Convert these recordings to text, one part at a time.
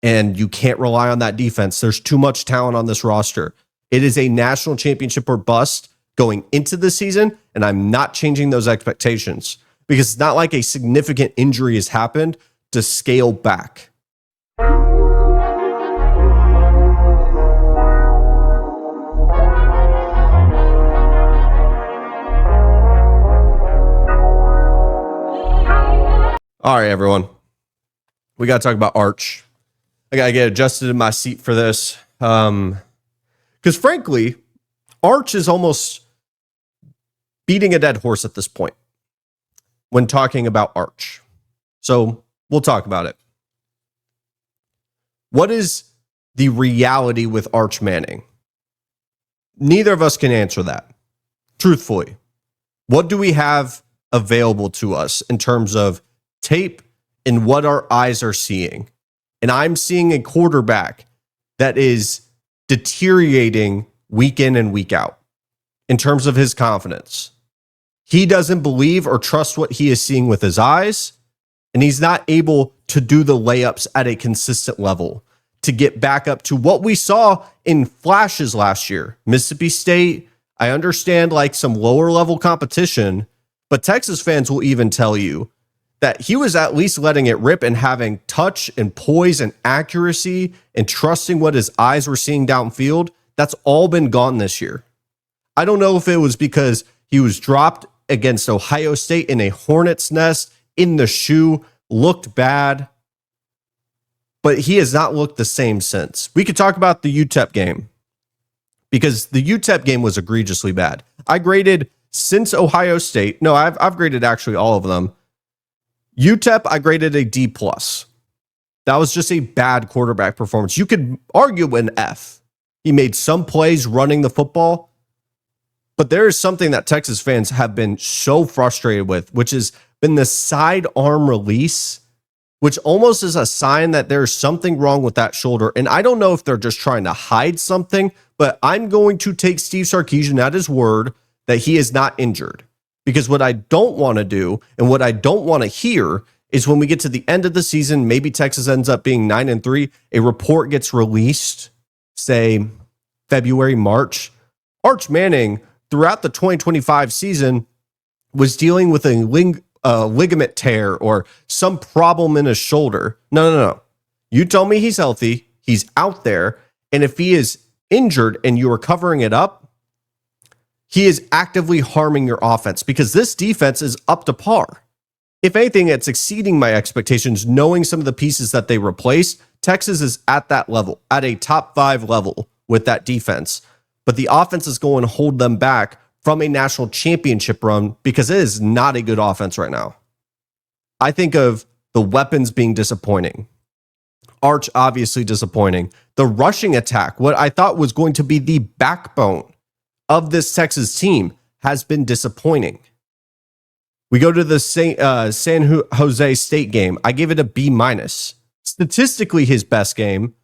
and you can't rely on that defense. There's too much talent on this roster. It is a national championship or bust going into the season, and I'm not changing those expectations because it's not like a significant injury has happened to scale back. All right, everyone. We got to talk about Arch. I got to get adjusted in my seat for this. Because frankly, Arch is almost beating a dead horse at this point when talking about Arch. So we'll talk about it. What is the reality with Arch Manning? Neither of us can answer that. Truthfully, what do we have available to us in terms of tape and what our eyes are seeing? And I'm seeing a quarterback that is deteriorating week in and week out in terms of his confidence. He doesn't believe or trust what he is seeing with his eyes, and he's not able to do the layups at a consistent level to get back up to what we saw in flashes last year. Mississippi State, I understand like some lower level competition, but Texas fans will even tell you that he was at least letting it rip and having touch and poise and accuracy and trusting what his eyes were seeing downfield. That's all been gone this year. I don't know if it was because he was dropped against Ohio State in a hornet's nest in the shoe, looked bad, but he has not looked the same since. We could talk about the UTEP game because the UTEP game was egregiously bad. I graded since Ohio State. No, I've graded actually all of them. UTEP, I graded a D+. That was just a bad quarterback performance. You could argue an F. He made some plays running the football, but there is something that Texas fans have been so frustrated with, which has been the sidearm release, which almost is a sign that there's something wrong with that shoulder. And I don't know if they're just trying to hide something, but I'm going to take Steve Sarkisian at his word that he is not injured. Because what I don't want to do and what I don't want to hear is when we get to the end of the season, maybe Texas ends up being 9-3, a report gets released, say February, March. Arch Manning, throughout the 2025 season, was dealing with a ligament tear or some problem in his shoulder. No. You tell me he's healthy, he's out there, and if he is injured and you are covering it up, he is actively harming your offense because this defense is up to par. If anything, it's exceeding my expectations, knowing some of the pieces that they replaced. Texas is at that level, at a top 5 level with that defense. But the offense is going to hold them back from a national championship run because it is not a good offense right now. I think of the weapons being disappointing. Arch, obviously disappointing. The rushing attack, what I thought was going to be the backbone of this Texas team, has been disappointing. We go to the San Jose State game. I gave it a B-. Statistically, his best game,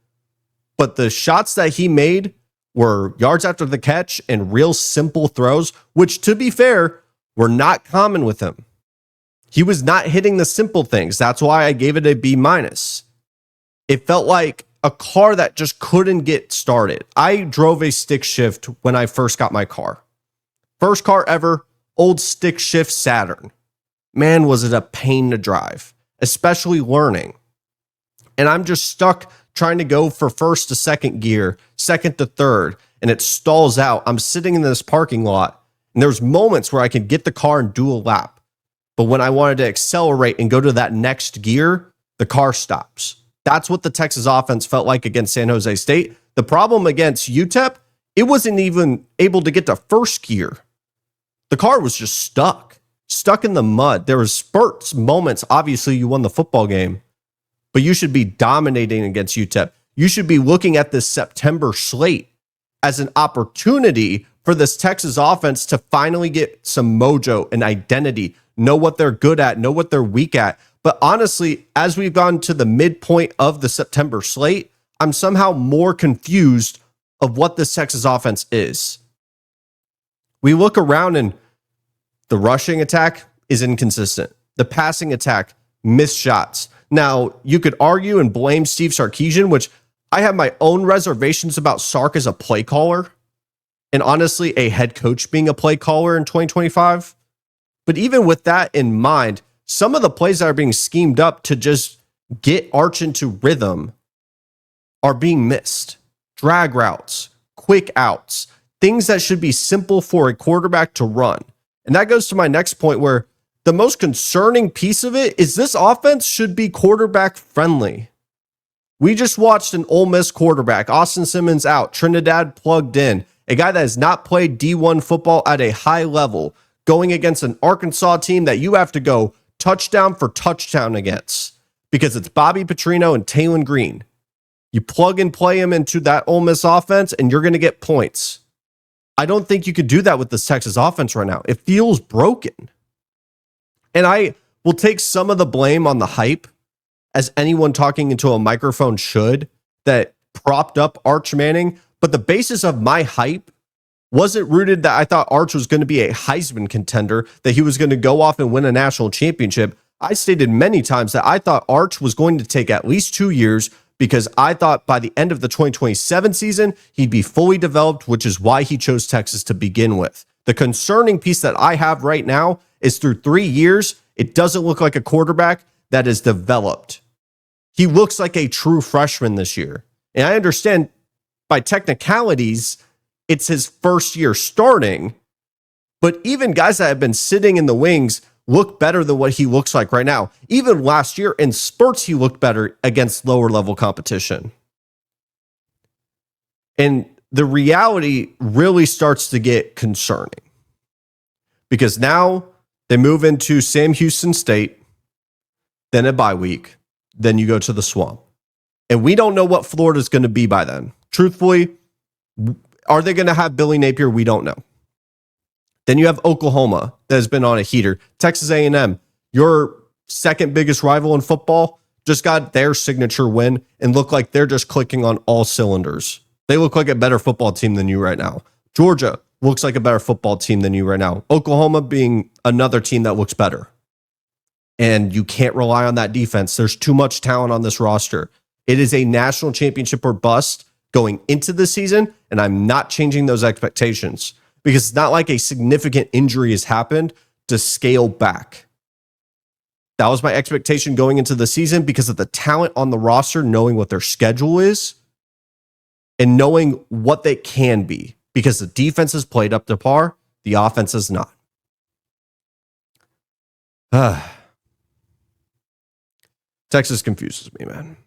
but the shots that he made were yards after the catch and real simple throws, which, to be fair, were not common with him. He was not hitting the simple things. That's why I gave it a B-. It felt like a car that just couldn't get started. I drove a stick shift when I first got my car. First car ever, old stick shift Saturn. Man, was it a pain to drive, especially learning. And I'm just stuck trying to go for first to second gear, second to third, and it stalls out. I'm sitting in this parking lot, and there's moments where I could get the car and do a lap. But when I wanted to accelerate and go to that next gear, the car stops. That's what the Texas offense felt like against San Jose State. The problem against UTEP, it wasn't even able to get to first gear. The car was just stuck in the mud. There was spurts, moments. Obviously, you won the football game, but you should be dominating against UTEP. You should be looking at this September slate as an opportunity for this Texas offense to finally get some mojo and identity, know what they're good at, know what they're weak at. But honestly, as we've gone to the midpoint of the September slate, I'm somehow more confused of what this Texas offense is. We look around and the rushing attack is inconsistent. The passing attack, missed shots. Now, you could argue and blame Steve Sarkisian, which I have my own reservations about Sark as a play caller, and honestly, a head coach being a play caller in 2025. But even with that in mind, some of the plays that are being schemed up to just get Arch into rhythm are being missed. Drag routes, quick outs, things that should be simple for a quarterback to run. And that goes to my next point, where the most concerning piece of it is this offense should be quarterback friendly. We just watched an Ole Miss quarterback, Austin Simmons out, Trinidad plugged in, a guy that has not played D1 football at a high level, going against an Arkansas team that you have to go touchdown for touchdown against because it's Bobby Petrino and Taylon Green. You plug and play him into that Ole Miss offense and you're going to get points. I don't think you could do that with this Texas offense right now. It feels broken. And I will take some of the blame on the hype, as anyone talking into a microphone should, that propped up Arch Manning. But the basis of my hype wasn't rooted that I thought Arch was going to be a Heisman contender, that he was going to go off and win a national championship. I stated many times that I thought Arch was going to take at least 2 years, because I thought by the end of the 2027 season, he'd be fully developed, which is why he chose Texas to begin with. The concerning piece that I have right now is through 3 years, it doesn't look like a quarterback that is developed. He looks like a true freshman this year. And I understand by technicalities, it's his first year starting, but even guys that have been sitting in the wings look better than what he looks like right now. Even last year in spurts, he looked better against lower level competition. And the reality really starts to get concerning, because now they move into Sam Houston State, then a bye week, then you go to the Swamp. And we don't know what Florida is going to be by then. Truthfully, are they going to have Billy Napier? We don't know. Then you have Oklahoma that has been on a heater. Texas A&M, your second biggest rival in football, just got their signature win and look like they're just clicking on all cylinders. They look like a better football team than you right now. Georgia looks like a better football team than you right now. Oklahoma being another team that looks better. And you can't rely on that defense. There's too much talent on this roster. It is a national championship or bust going into the season, and I'm not changing those expectations, because it's not like a significant injury has happened to scale back. That was my expectation going into the season because of the talent on the roster, knowing what their schedule is and knowing what they can be, because the defense has played up to par, the offense has not. Texas confuses me, man.